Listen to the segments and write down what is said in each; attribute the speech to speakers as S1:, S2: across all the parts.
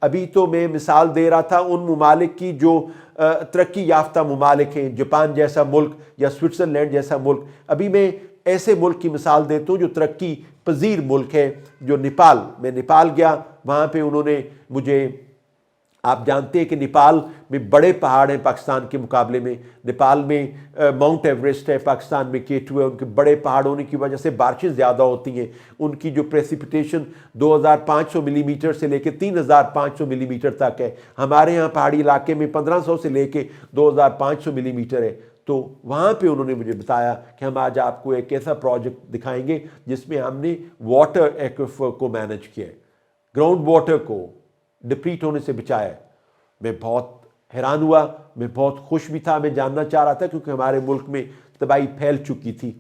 S1: ابھی تو میں مثال دے رہا تھا ان ممالک کی جو ترقی یافتہ ممالک ہیں، جاپان جیسا ملک یا سوئٹزرلینڈ جیسا ملک. ابھی میں ایسے ملک کی مثال دیتا ہوں جو ترقی پذیر ملک ہے، جو نیپال. میں نیپال گیا، وہاں پہ انہوں نے مجھے، آپ جانتے ہیں کہ نیپال میں بڑے پہاڑ ہیں پاکستان کے مقابلے میں. نیپال میں ماؤنٹ ایوریسٹ ہے، پاکستان میں K2 ہے. ان کے بڑے پہاڑ ہونے کی وجہ سے بارشیں زیادہ ہوتی ہیں. ان کی جو پریسیپیٹیشن 2500 ملی میٹر سے لے کے 3500 ملی میٹر تک ہے. ہمارے ہاں پہاڑی علاقے میں 1500 سے لے کے 2500 ملی میٹر ہے. تو وہاں پہ انہوں نے مجھے بتایا کہ ہم آج آپ کو ایک ایسا پروجیکٹ دکھائیں گے جس میں ہم نے واٹر ایکویفر کو مینج کیا ہے، گراؤنڈ واٹر کو ڈپلیٹ ہونے سے بچایا ہے. میں بہت حیران ہوا، میں بہت خوش بھی تھا. میں جاننا چاہ رہا تھا کیونکہ ہمارے ملک میں تباہی پھیل چکی تھی.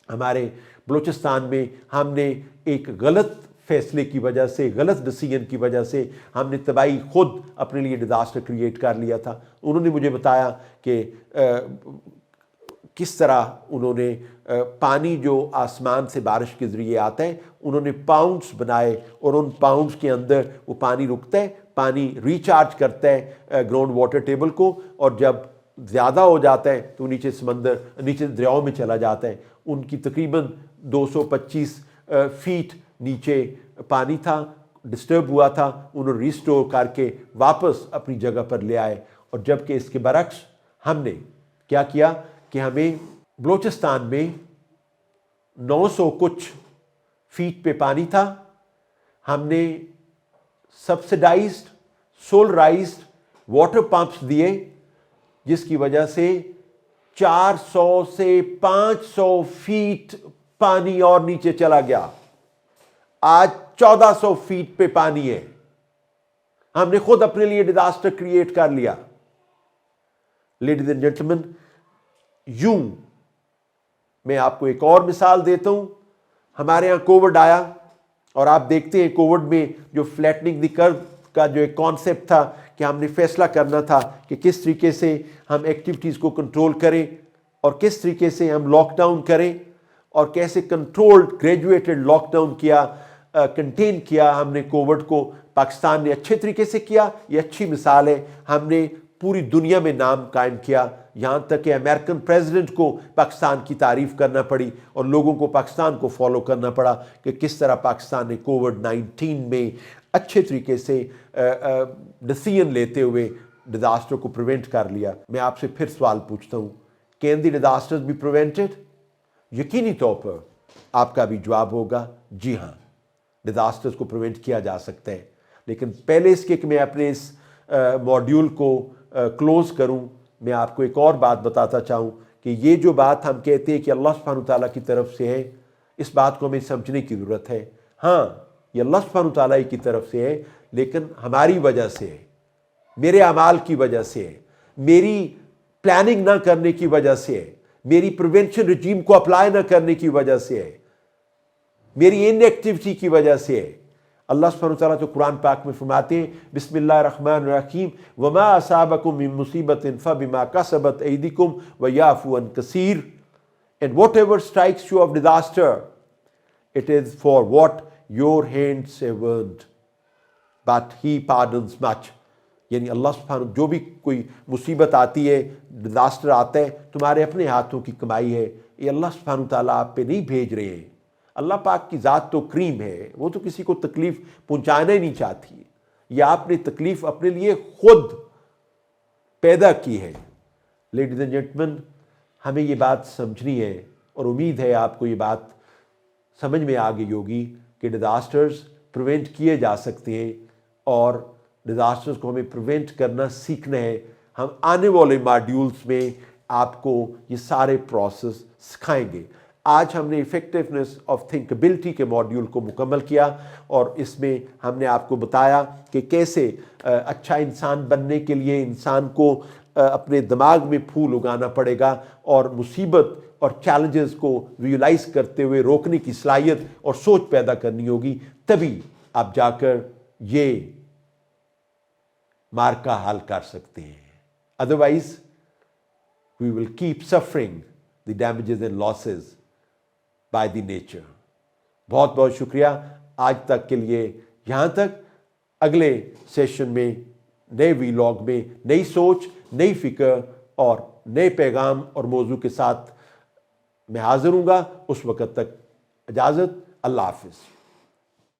S1: ہمارے بلوچستان میں ہم نے ایک غلط فیصلے کی وجہ سے، غلط ڈیسیژن کی وجہ سے ہم نے تباہی خود اپنے لیے ڈیزاسٹر کریٹ کر لیا تھا. انہوں نے مجھے بتایا کہ کس طرح انہوں نے پانی جو آسمان سے بارش کے ذریعے آتا ہے، انہوں نے پاؤنڈز بنائے اور ان پاؤنڈز کے اندر وہ پانی رکتا ہے، پانی ریچارج کرتا ہے گراؤنڈ واٹر ٹیبل کو، اور جب زیادہ ہو جاتا ہے تو نیچے دریاؤں میں چلا جاتا ہے. ان کی تقریباً 225 فیٹ نیچے پانی تھا، ڈسٹرب ہوا تھا. انہوں نے ریسٹور کر کے واپس اپنی جگہ پر لے آئے. اور جبکہ اس کے برعکس ہم نے کیا کیا کہ ہمیں بلوچستان میں 900 کچھ فیٹ پہ پانی تھا. ہم نے سبسڈائزڈ سولرائزڈ واٹر پمپس دیے جس کی وجہ سے 400 سے 500 فیٹ پانی اور نیچے چلا گیا. آج 1400 فیٹ پہ پانی ہے. ہم نے خود اپنے لیے ڈیزاسٹر کریٹ کر لیا. لیڈیز اینڈ جینٹلمین، یوں میں آپ کو ایک اور مثال دیتا ہوں. ہمارے ہاں کووڈ آیا اور آپ دیکھتے ہیں کووڈ میں جو فلیٹننگ دی کرو کا جو ایک کانسیپٹ تھا کہ ہم نے فیصلہ کرنا تھا کہ کس طریقے سے ہم ایکٹیویٹیز کو کنٹرول کریں اور کس طریقے سے ہم لاک ڈاؤن کریں اور کیسے کنٹرولڈ گریجویٹڈ لاک ڈاؤن کیا، کنٹین کیا ہم نے کووڈ کو. پاکستان نے اچھے طریقے سے کیا. یہ اچھی مثال ہے. ہم نے پوری دنیا میں نام قائم کیا، یہاں تک کہ امریکن پریزیڈنٹ کو پاکستان کی تعریف کرنا پڑی اور لوگوں کو پاکستان کو فالو کرنا پڑا کہ کس طرح پاکستان نے کووڈ-19 میں اچھے طریقے سے ڈیسیژن لیتے ہوئے ڈیزاسٹر کو پریونٹ کر لیا. میں آپ سے پھر سوال پوچھتا ہوں، کین دی ڈیزاسٹرز بی پریونٹڈ؟ یقینی طور پر آپ کا بھی جواب ہوگا جی ہاں، ڈیزاسٹرز کو پریونٹ کیا جا سکتا ہے. لیکن پہلے اس کے کہ میں اپنے اس ماڈیول کو کلوز کروں، میں آپ کو ایک اور بات بتاتا چاہوں کہ یہ جو بات ہم کہتے ہیں کہ اللہ سبحانہ وتعالیٰ کی طرف سے ہے، اس بات کو ہمیں سمجھنے کی ضرورت ہے. ہاں، یہ اللہ سبحانہ وتعالیٰ کی طرف سے ہے، لیکن ہماری وجہ سے ہے، میرے اعمال کی وجہ سے ہے، میری پلاننگ نہ کرنے کی وجہ سے ہے، میری پریونشن رجیم کو اپلائی نہ کرنے کی وجہ سے ہے، میری ان ایکٹیویٹی کی وجہ سے ہے. اللہ سبحانہ وتعالیٰ تو قرآن پاک میں فرماتے ہیں بسم اللہ الرحمن الرحیم وما اصابکم من مصیبت فبما کسبت ایدیکم ویعفو عن کثیر. And whatever strikes you of disaster, it is for what your hands have earned. But he pardons much. یعنی اللہ سبحانہ جو بھی کوئی مصیبت آتی ہے، ڈیزاسٹر آتا ہے، تمہارے اپنے ہاتھوں کی کمائی ہے. یہ اللہ سبحانہ تعالیٰ آپ پہ نہیں بھیج رہے ہیں. اللہ پاک کی ذات تو کریم ہے، وہ تو کسی کو تکلیف پہنچانا ہی نہیں چاہتی. یہ آپ نے تکلیف اپنے لیے خود پیدا کی ہے. لیڈیز اینڈ جینٹلمین، ہمیں یہ بات سمجھنی ہے اور امید ہے آپ کو یہ بات سمجھ میں آ گئی ہوگی کہ ڈیزاسٹرز پریونٹ کیے جا سکتے ہیں اور ڈیزاسٹرز کو ہمیں پریونٹ کرنا سیکھنا ہے. ہم آنے والے ماڈیولز میں آپ کو یہ سارے پروسیس سکھائیں گے. آج ہم نے ایفیکٹونیس آف تھنکبلٹی کے ماڈیول کو مکمل کیا اور اس میں ہم نے آپ کو بتایا کہ کیسے اچھا انسان بننے کے لیے انسان کو اپنے دماغ میں پھول اگانا پڑے گا اور مصیبت اور چیلنجز کو ویولائز کرتے ہوئے روکنے کی صلاحیت اور سوچ پیدا کرنی ہوگی. تبھی آپ جا کر یہ مارکا حل کر سکتے ہیں. Otherwise we will keep suffering the damages and losses by the nature. بہت بہت شکریہ آج تک کے لیے. یہاں تک اگلے سیشن میں نئے ویلاگ میں نئی سوچ، نئی فکر اور نئے پیغام اور موضوع کے ساتھ میں حاضر ہوں گا۔ اس وقت تک اجازت، اللہ حافظ۔